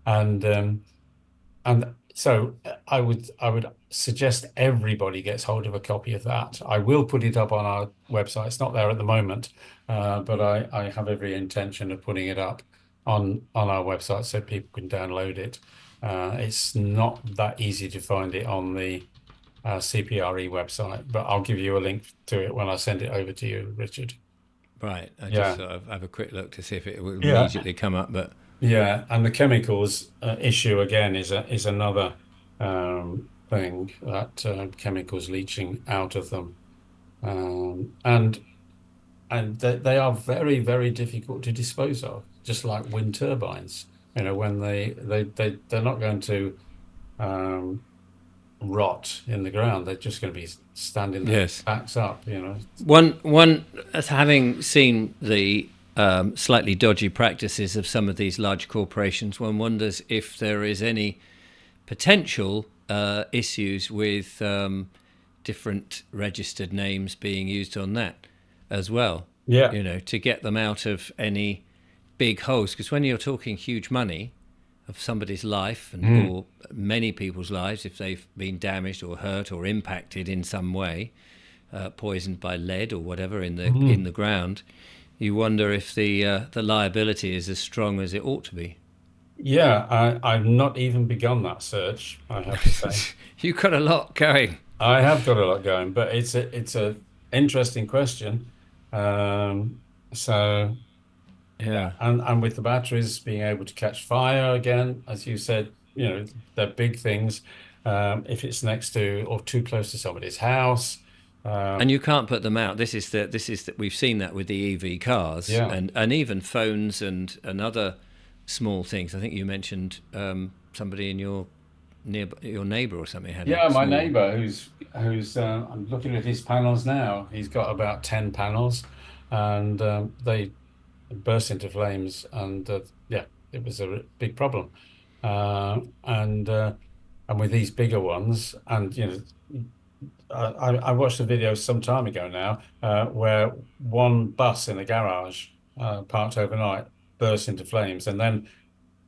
and so I would suggest everybody gets hold of a copy of that. I will put it up on our website. It's not there at the moment, but I have every intention of putting it up on our website so people can download it. It's not that easy to find it on the CPRE website, but I'll give you a link to it when I send it over to you, Richard. Right. I just Yeah. sort of have a quick look to see if it will Yeah. immediately come up. But Yeah, and the chemicals issue again is another thing that chemicals leaching out of them, and they are very very difficult to dispose of, just like wind turbines. When they're not going to um, rot in the ground; they're just going to be standing there yes, backs up. one having seen the slightly dodgy practices of some of these large corporations, one wonders if there is any potential issues with different registered names being used on that as well. Yeah. To get them out of any big holes, because when you're talking huge money of somebody's life and Mm. or many people's lives, if they've been damaged or hurt or impacted in some way, poisoned by lead or whatever in Mm. the ground, you wonder if the liability is as strong as it ought to be. Yeah, I've not even begun that search, I have to say. You've got a lot going. I have got a lot going, but it's a interesting question. So yeah, Yeah. and with the batteries being able to catch fire again, as you said, they're big things. If it's next to or too close to somebody's house, And um, you can't put them out. We've seen that with the EV cars yeah, and even phones and other small things. I think you mentioned somebody in your neighbour or something had a yeah. My small. neighbor, who's I'm looking at his panels now. He's got about 10 panels, and they burst into flames, and yeah, it was a big problem. And with these bigger ones, and I watched a video some time ago now where one bus in a garage parked overnight burst into flames, and then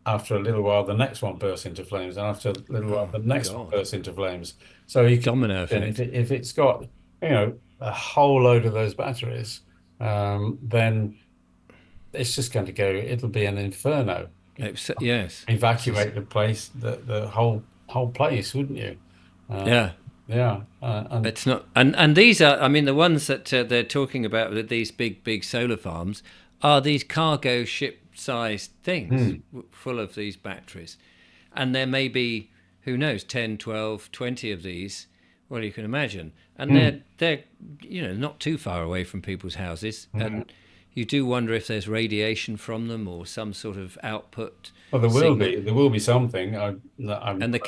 after a little while, the next one burst into flames, and after a little while, Oh the next one God, burst into flames. So you can domino imagine effect. if it's got a whole load of those batteries, then it's just going to go. It'll be an inferno. Yes, this is Evacuate the place, the whole place, wouldn't you? Uh, yeah. yeah, and It's not, and these are. I mean, the ones that they're talking about with these big solar farms are these cargo ship-sized things hmm, full of these batteries, and there may be, who knows, 10, 12, 20 of these. Well, you can imagine, and they're hmm, they're not too far away from people's houses, hmm. and you do wonder if there's radiation from them or some sort of output Well, signal. there will be something. I'm, And the hmm,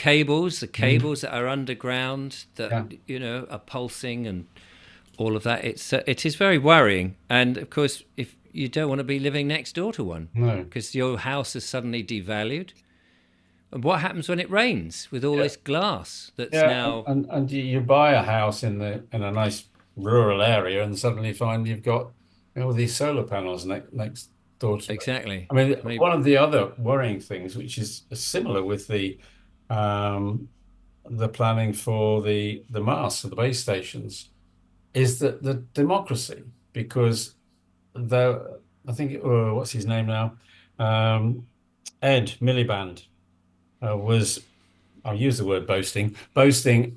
cables that are underground that yeah, are pulsing and all of that. It is very worrying. And of course, if you don't want to be living next door to one, no, because your house is suddenly devalued. And what happens when it rains with all yeah. this glass that's Yeah, now and you buy a house in a nice rural area, and suddenly find you've got all these solar panels next door to it. exactly? I mean, I mean, one of the other worrying things, which is similar with um, the planning for the masts of the base stations, is that the democracy, because the I think what's his name now, um, Ed Miliband was I'll use the word boasting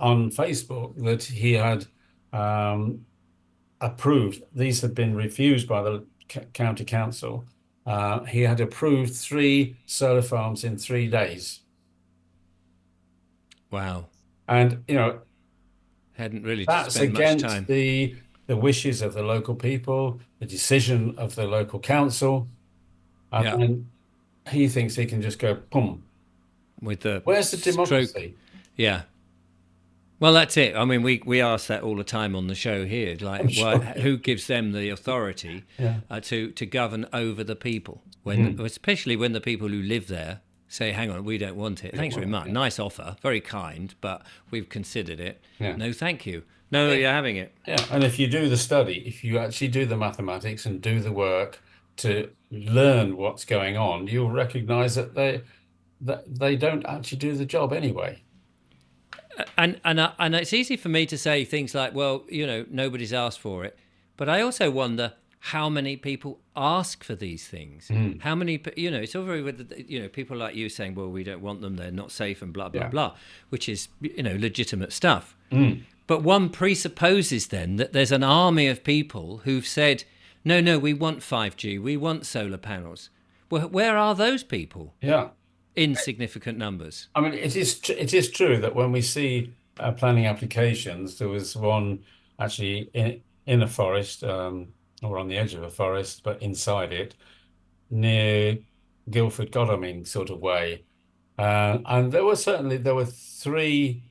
on Facebook that he had um, approved. These had been refused by the county council. He had approved 3 solar farms in 3 days, wow, and hadn't really that's spent much against time. the wishes of the local people, the decision of the local council, and Yeah, then he thinks he can just go, boom. with the Where's the stroke. democracy? Yeah, Well, that's it. I mean, we ask that all the time on the show here. I'm Like, why, sure. who gives them the authority Yeah. to govern over the people? When, Mm. especially when the people who live there say, "Hang on, we don't want it. We don't Thanks very want much. it. Nice offer, very kind, but we've considered it. Yeah. No, thank you. No, Yeah. you're having it." Yeah, and if you do the study, if you actually do the mathematics and do the work to learn what's going on, you'll recognize that they don't actually do the job anyway. And it's easy for me to say things like, "Well, nobody's asked for it," but I also wonder how many people ask for these things. Mm. How many, it's all very with people like you saying, "Well, we don't want them; they're not safe," and blah blah Yeah. blah, which is legitimate stuff. Mm. But one presupposes then that there's an army of people who've said, "No, no, we want 5G, we want solar panels." Well, where are those people Yeah. in significant numbers? I mean, it is true that when we see planning applications, there was one actually in a forest, or on the edge of a forest, but inside it, near Guildford Godalming sort of way. And there were three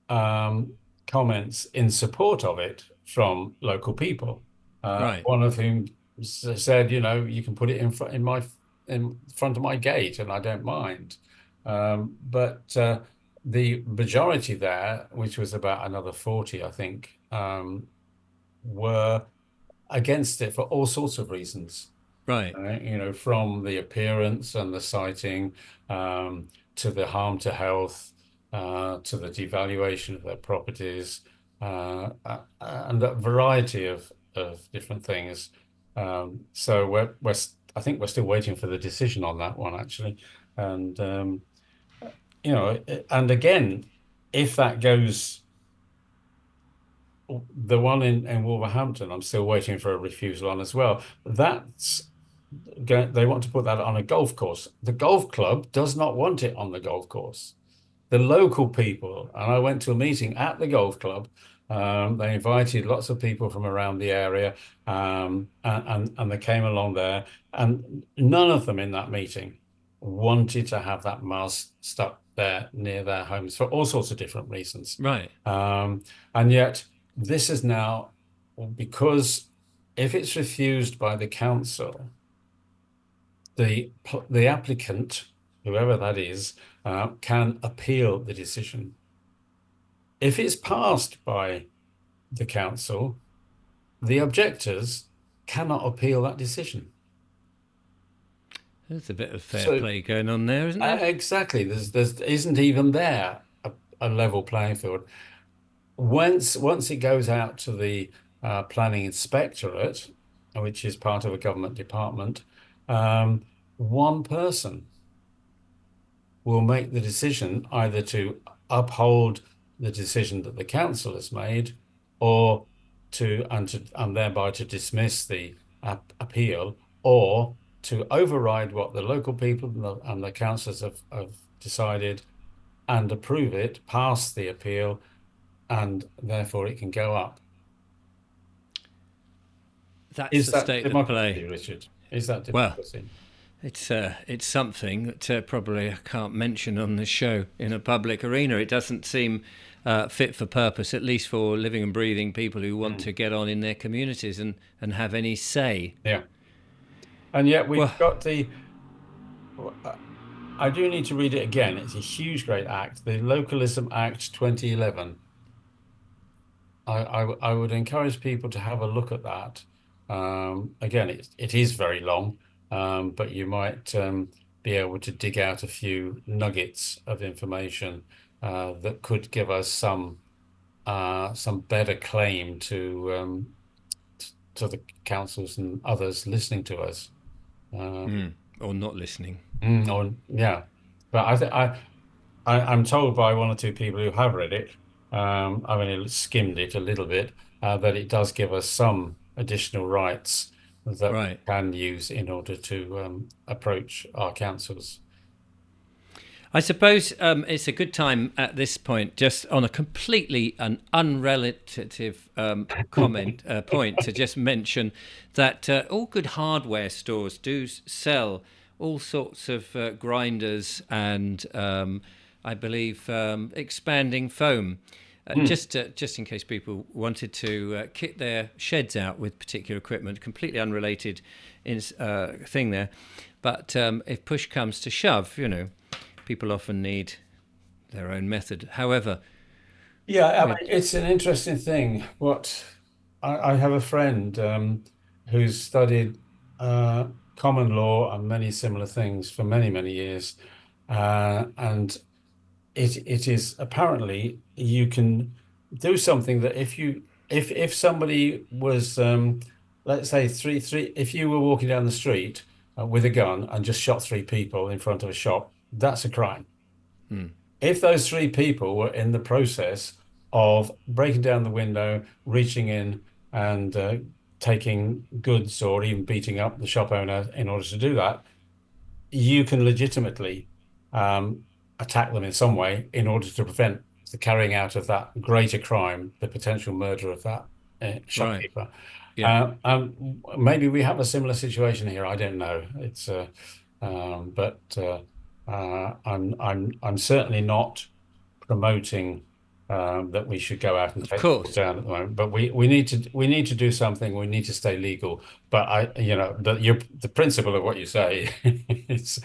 um, comments in support of it from local people. Right, One of whom said, you can put it in front of my gate, and I don't mind. But the majority there, which was about another 40, I think, were against it for all sorts of reasons. right. From the appearance and the sighting, to the harm to health, to the devaluation of their properties, and a variety of different things. So I think we're still waiting for the decision on that one, actually. And and again, if that goes, the one in Wolverhampton, I'm still waiting for a refusal on as well. They want to put that on a golf course. The golf club does not want it on the golf course. The local people, and I went to a meeting at the golf club. They invited lots of people from around the area, and they came along there, and none of them in that meeting wanted to have that mast stuck there near their homes for all sorts of different reasons. Right. And yet, this is now, because if it's refused by the council, the applicant, whoever that is, can appeal the decision. If it's passed by the council, the objectors cannot appeal that decision. There's a bit of fair So play going on there, isn't there? exactly, there's isn't even there a level playing field. Once it goes out to the planning inspectorate, which is part of a government department, one person will make the decision either to uphold the decision that the council has made, or and thereby to dismiss the appeal, or to override what the local people and the councillors have decided and approve it, pass the appeal, and therefore it can go up. That's Is the that state of democracy, play. Richard? Is that Well, democracy? it's something that probably I can't mention on this show in a public arena. It doesn't seem fit for purpose, at least for living and breathing people who want Mm. to get on in their communities and have any say. Yeah. And yet we've Well, got I do need to read it again. It's a huge, great act, the Localism Act 2011. I would encourage people to have a look at that. Again, it is very long, but you might be able to dig out a few nuggets of information that could give us some better claim to the councils and others listening to us. Um, or not listening. yeah, but I'm told by one or two people who have read it, I've only skimmed it a little bit, that it does give us some additional rights that we Right. can use in order to approach our councils. I suppose it's a good time at this point, just on a completely an unrelative comment point, to just mention that all good hardware stores do sell all sorts of grinders and I believe expanding foam. Mm. Just in case people wanted to kit their sheds out with particular equipment, completely unrelated thing there. But if push comes to shove, people often need their own method. However, Yeah, I mean, it's an interesting thing. What I have a friend who's studied uh, common law and many similar things for many, many years. And it is apparently you can do something that if somebody was let's say three if you were walking down the street with a gun and just shot three people in front of a shop, that's a crime. If those three people were in the process of breaking down the window, reaching in and taking goods or even beating up the shop owner in order to do that, you can legitimately um, attack them in some way in order to prevent the carrying out of that greater crime, the potential murder of that right, shopkeeper. yeah, Maybe we have a similar situation here. I don't know. But I'm certainly not promoting that we should go out and of take people course. down at the moment. But we need to do something. We need to stay legal. But the principle of what you say is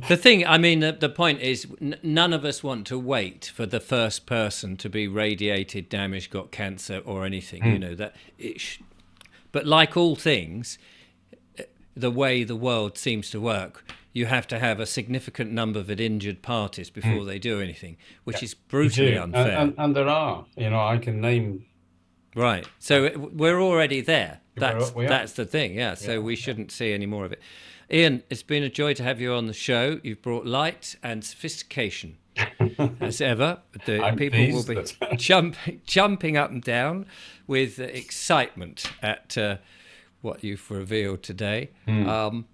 The thing, I mean, the point is, none of us want to wait for the first person to be radiated, damaged, got cancer, or anything. Mm, But like all things, the way the world seems to work, you have to have a significant number of injured parties before mm. they do anything, Yeah, which is you brutally do, unfair. and there are. I can name. Right. So we're already there. We are. That's the thing. Yeah. So Yeah, we yeah. shouldn't see any more of it. Ian, it's been a joy to have you on the show. You've brought light and sophistication as ever. The I'm people will pleased be that. jumping up and down with excitement at what you've revealed today. Mm.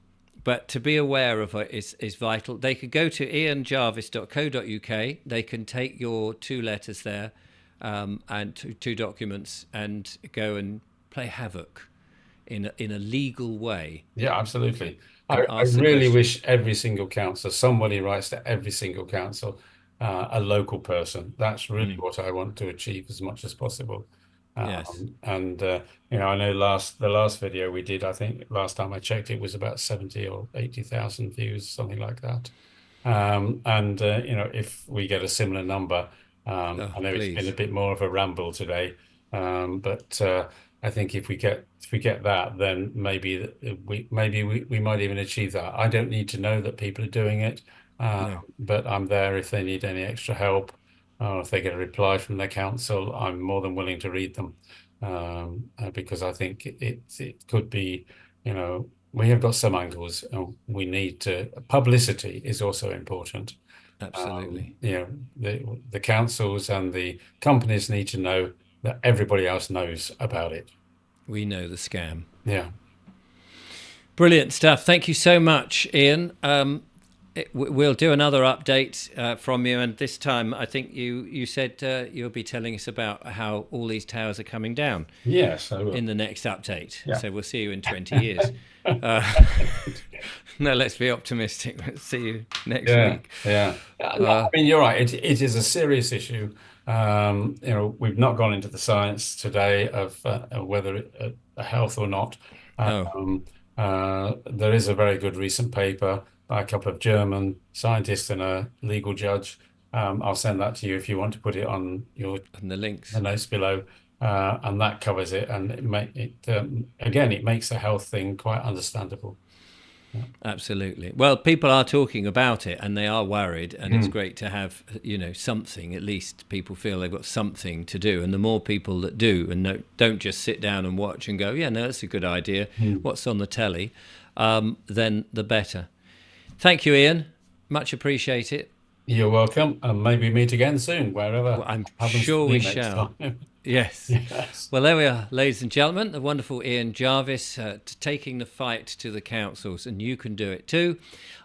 But to be aware of it is vital. They could go to ianjarvis.co.uk. They can take your two letters there and two documents and go and play havoc in a legal way Yeah, absolutely. and I ask the really question. wish every single council, somebody writes to every single council, a local person. That's really Mm, what I want to achieve as much as possible. yes. And I know the last video we did, I think last time I checked, it was about 70 or 80,000 views, something like that. If we get a similar number, Oh, I know it's been a please. bit more of a ramble today, but I think if we get that, then we might even achieve that. I don't need to know that people are doing it, No. but I'm there if they need any extra help, or if they get a reply from their council, I'm more than willing to read them, because I think it could be, we have got some angles. We need to publicity is also important. Absolutely. The councils and the companies need to know that everybody else knows about it. We know the scam. Yeah. Brilliant stuff. Thank you so much, Ian. We'll do another update from you, and this time I think you said you'll be telling us about how all these towers are coming down Yes, I will. in the next update. Yeah. So we'll see you in 20 years. No, let's be optimistic. Let's see you next Yeah, week. yeah. No, I mean, you're right. It is a serious issue. We've not gone into the science today of whether a health or not. Oh, Um, there is a very good recent paper by a couple of German scientists and a legal judge. I'll send that to you if you want to put it on and the the links. notes below, and that covers it. And it makes the health thing quite understandable. Yeah. Absolutely. Well, people are talking about it and they are worried, and it's Mm, great to have, something. At least people feel they've got something to do. And the more people that do and don't just sit down and watch and go, yeah, no, that's a good idea. mm. What's on the telly? Then the better. Thank you, Ian. Much appreciate it. You're welcome, and maybe meet again soon, wherever Well, I'm happens to sure be we next shall. time. Yes. Yes. Well, there we are, ladies and gentlemen. The wonderful Ian Jarvis taking the fight to the councils, and you can do it too.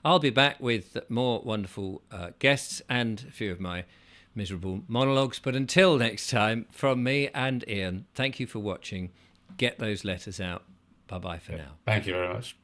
I'll be back with more wonderful guests and a few of my miserable monologues. But until next time, from me and Ian, thank you for watching. Get those letters out. Bye bye for now. Thank you very much.